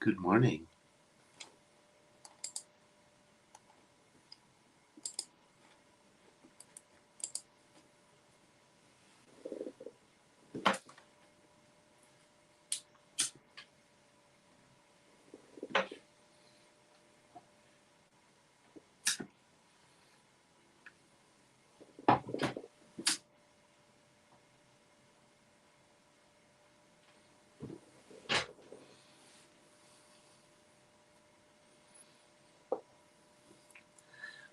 Good morning.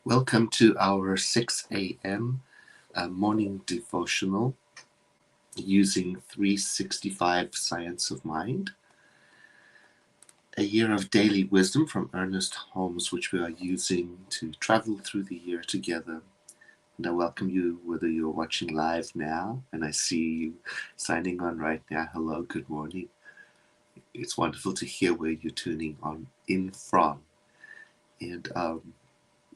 Welcome to our 6 a.m. Morning devotional using 365 Science of Mind, a year of daily wisdom from Ernest Holmes, which we are using to travel through the year together. And I welcome you whether you're watching live now, and I see you signing on right now. Hello, good morning. It's wonderful to hear where you're tuning on in from. And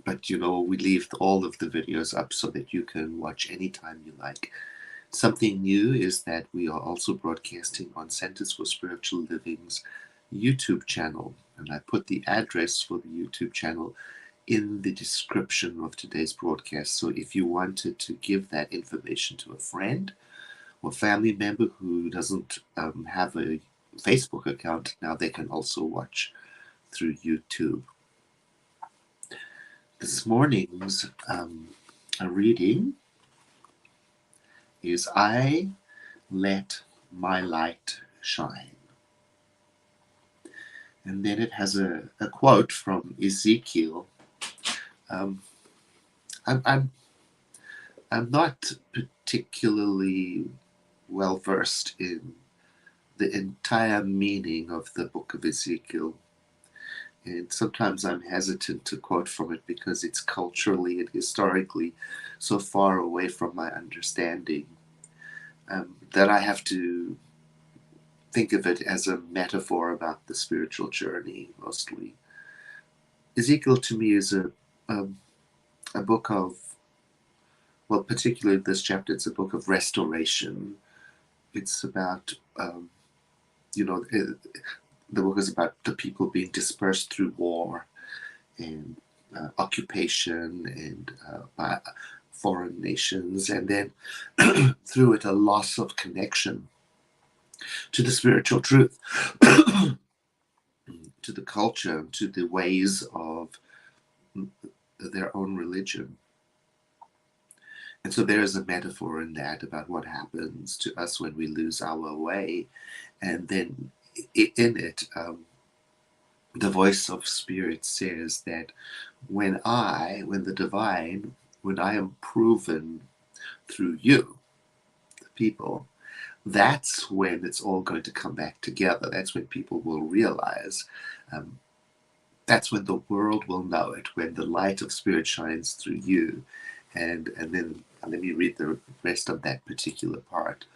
But we leave all of the videos up so that you can watch anytime you like. Something new is that we are also broadcasting on Centers for Spiritual Living's YouTube channel. And I put the address for the YouTube channel in the description of today's broadcast. So if you wanted to give that information to a friend or family member who doesn't have a Facebook account, now they can also watch through YouTube. This morning's reading is I Let My Light Shine. And then it has a quote from Ezekiel. I'm not particularly well versed in the entire meaning of the book of Ezekiel. And sometimes I'm hesitant to quote from it because it's culturally and historically so far away from my understanding that I have to think of it as a metaphor about the spiritual journey, mostly. Ezekiel to me is a book of, well, particularly this chapter, it's a book of restoration. It's about, the book is about the people being dispersed through war and occupation and by foreign nations, and then through it a loss of connection to the spiritual truth, to the culture, to the ways of their own religion. And so there is a metaphor in that about what happens to us when we lose our way. And then in it, the voice of Spirit says that when I am proven through you, the people, that's when it's all going to come back together. That's when people will realize. That's when the world will know it, when the light of Spirit shines through you. And then let me read the rest of that particular part.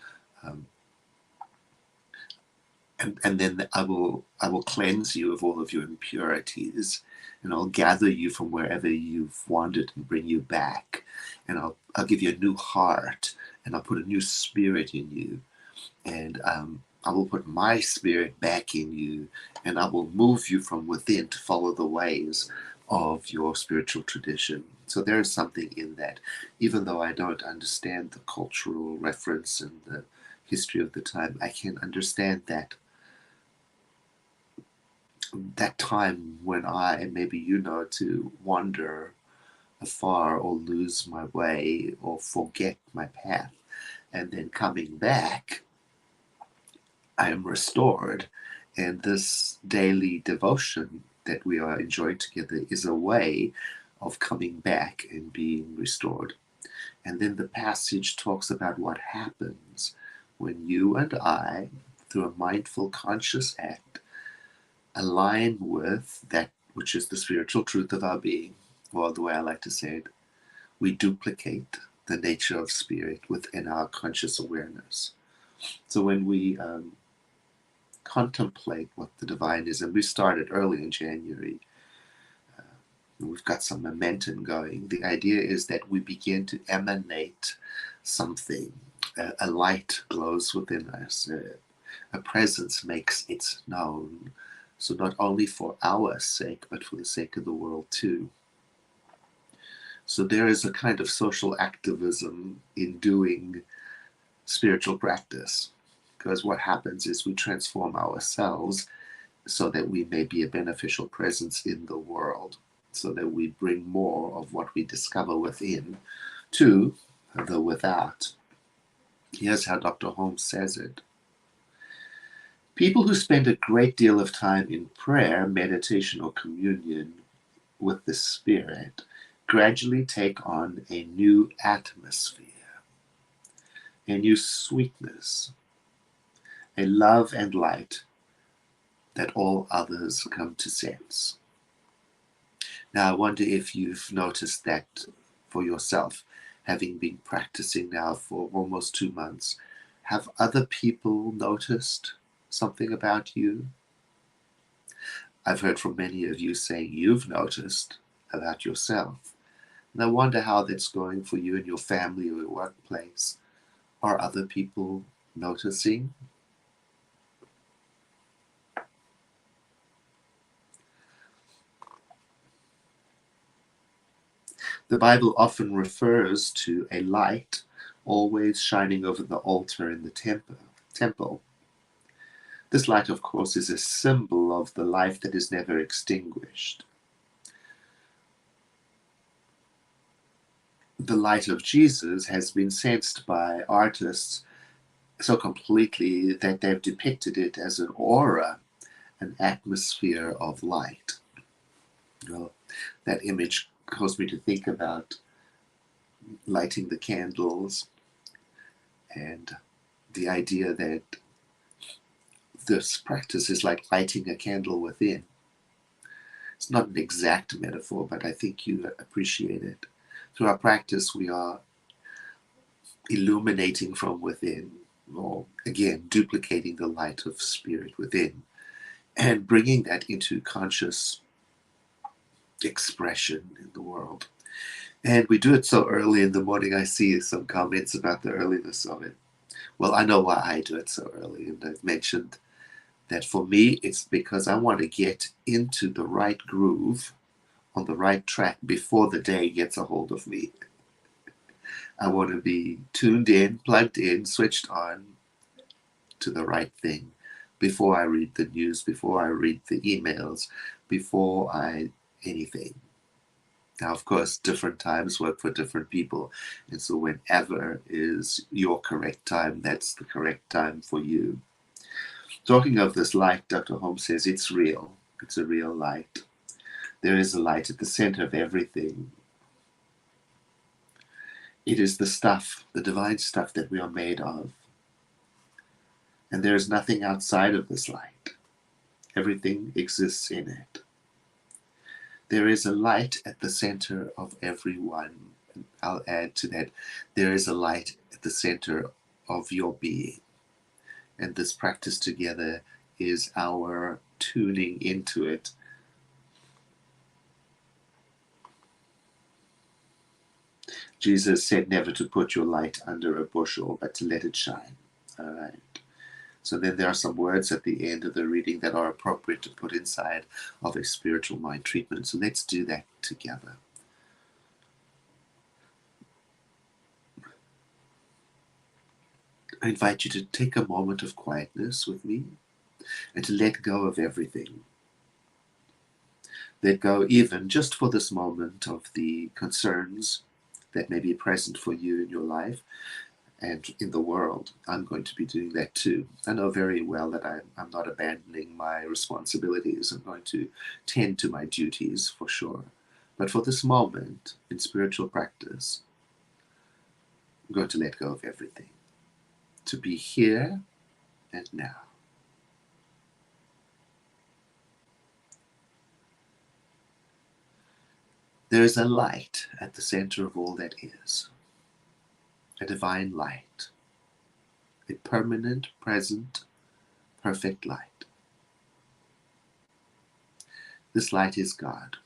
And then I will cleanse you of all of your impurities, and I'll gather you from wherever you've wandered and bring you back. And I'll give you a new heart, and I'll put a new spirit in you. And I will put my spirit back in you, and I will move you from within to follow the ways of your spiritual tradition. So there is something in that, even though I don't understand the cultural reference and the history of the time, I can understand that time when I, maybe to wander afar or lose my way or forget my path, and then coming back, I am restored. And this daily devotion that we are enjoying together is a way of coming back and being restored. And then the passage talks about what happens when you and I, through a mindful, conscious act, align with that which is the spiritual truth of our being, or the way I like to say it, we duplicate the nature of spirit within our conscious awareness. So when we contemplate what the divine is, and we started early in January, we've got some momentum going. The idea is that we begin to emanate something. A light glows within us. A presence makes its known. So not only for our sake, but for the sake of the world too. So there is a kind of social activism in doing spiritual practice, because what happens is we transform ourselves so that we may be a beneficial presence in the world, so that we bring more of what we discover within to the without. Here's how Dr. Holmes says it. People who spend a great deal of time in prayer, meditation, or communion with the Spirit gradually take on a new atmosphere, a new sweetness, a love and light that all others come to sense. Now, I wonder if you've noticed that for yourself, having been practicing now for almost 2 months. Have other people noticed something about you? I've heard from many of you saying you've noticed about yourself. And I wonder how that's going for you in your family or your workplace. Are other people noticing? The Bible often refers to a light always shining over the altar in the temple. This light, of course, is a symbol of the life that is never extinguished. The light of Jesus has been sensed by artists so completely that they've depicted it as an aura, an atmosphere of light. Well, that image caused me to think about lighting the candles and the idea that this practice is like lighting a candle within. It's not an exact metaphor, but I think you appreciate it. Through our practice, we are illuminating from within, or again, duplicating the light of spirit within, and bringing that into conscious expression in the world. And we do it so early in the morning. I see some comments about the earliness of it. Well, I know why I do it so early, and I've mentioned that for me, it's because I want to get into the right groove, on the right track before the day gets a hold of me. I want to be tuned in, plugged in, switched on to the right thing before I read the news, before I read the emails, before I anything. Now, of course, different times work for different people. And so whenever is your correct time, that's the correct time for you. Talking of this light, Dr. Holmes says it's real. It's a real light. There is a light at the center of everything. It is the stuff, the divine stuff that we are made of. And there is nothing outside of this light. Everything exists in it. There is a light at the center of everyone. And I'll add to that, there is a light at the center of your being. And this practice together is our tuning into it. Jesus said never to put your light under a bushel, but to let it shine. All right. So then there are some words at the end of the reading that are appropriate to put inside of a spiritual mind treatment. So let's do that together. I invite you to take a moment of quietness with me and to let go of everything. Let go even just for this moment of the concerns that may be present for you in your life and in the world. I'm going to be doing that too. I know very well that I'm not abandoning my responsibilities. I'm going to tend to my duties for sure. But for this moment in spiritual practice, I'm going to let go of everything. To be here and now. There is a light at the center of all that is. A divine light. A permanent, present, perfect light. This light is God.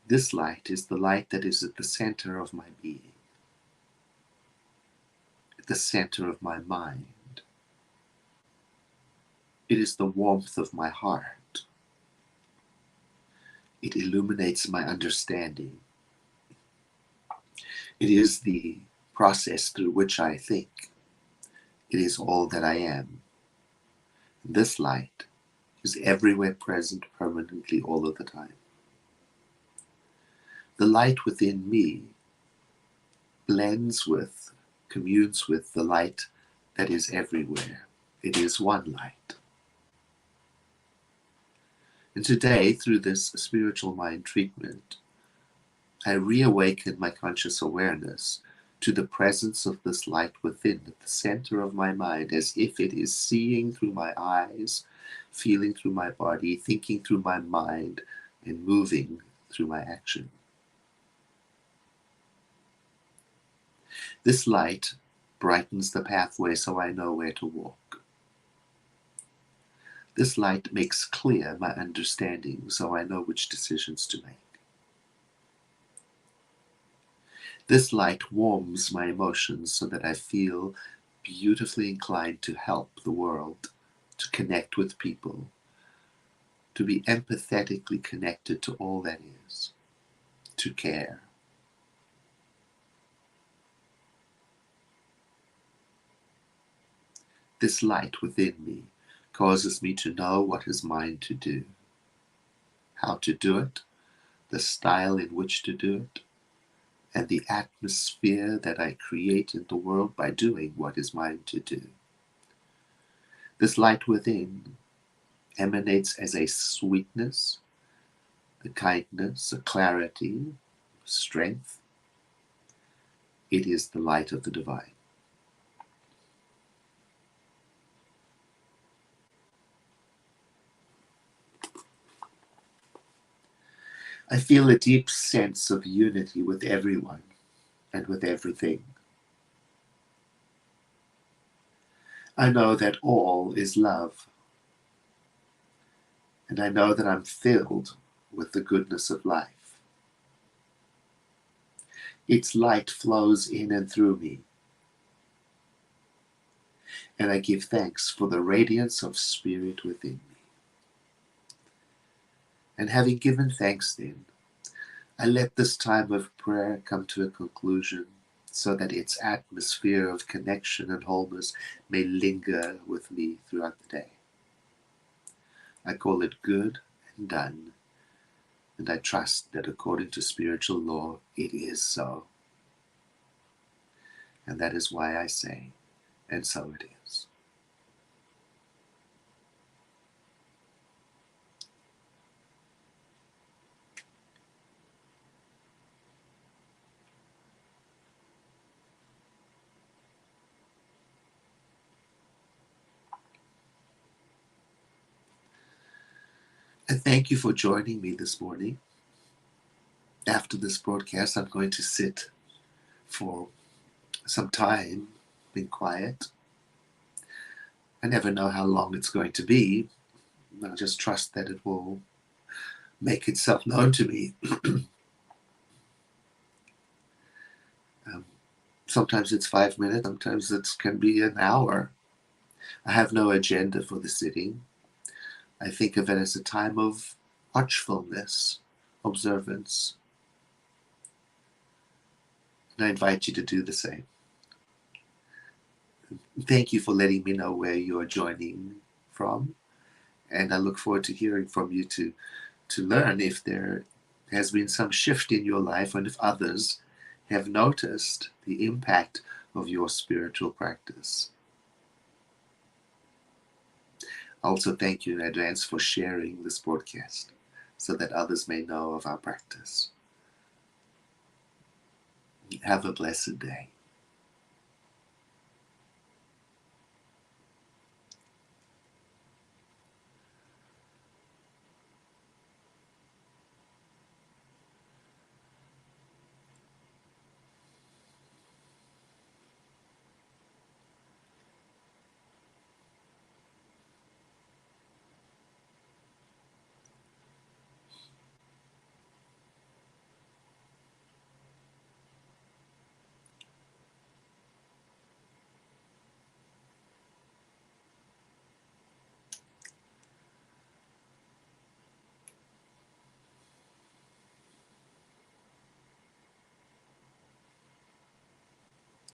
This light is the light that is at the center of my being, at the center of my mind, It is the warmth of my heart. It illuminates my understanding. It is the process through which I think. It is all that I am. This light is everywhere present permanently all of the time. The light within me blends with, communes with the light that is everywhere. It is one light. And today, through this spiritual mind treatment, I reawaken my conscious awareness to the presence of this light within, at the center of my mind, as if it is seeing through my eyes, feeling through my body, thinking through my mind, and moving through my action. This light brightens the pathway so I know where to walk. This light makes clear my understanding so I know which decisions to make. This light warms my emotions so that I feel beautifully inclined to help the world, to connect with people, to be empathetically connected to all that is, to care. This light within me causes me to know what is mine to do, how to do it, the style in which to do it, and the atmosphere that I create in the world by doing what is mine to do. This light within emanates as a sweetness, a kindness, a clarity, strength. It is the light of the divine. I feel a deep sense of unity with everyone and with everything. I know that all is love, and I know that I'm filled with the goodness of life. Its light flows in and through me, and I give thanks for the radiance of spirit within me. And having given thanks then, I let this time of prayer come to a conclusion so that its atmosphere of connection and wholeness may linger with me throughout the day. I call it good and done, and I trust that according to spiritual law, it is so. And that is why I say, and so it is. And thank you for joining me this morning. After this broadcast, I'm going to sit for some time, being quiet. I never know how long it's going to be. I'll just trust that it will make itself known to me. Sometimes it's 5 minutes, sometimes it can be an hour. I have no agenda for the sitting. I think of it as a time of watchfulness, observance. And I invite you to do the same. Thank you for letting me know where you're joining from. And I look forward to hearing from you to learn if there has been some shift in your life and if others have noticed the impact of your spiritual practice. Also, thank you in advance for sharing this broadcast so that others may know of our practice. Have a blessed day.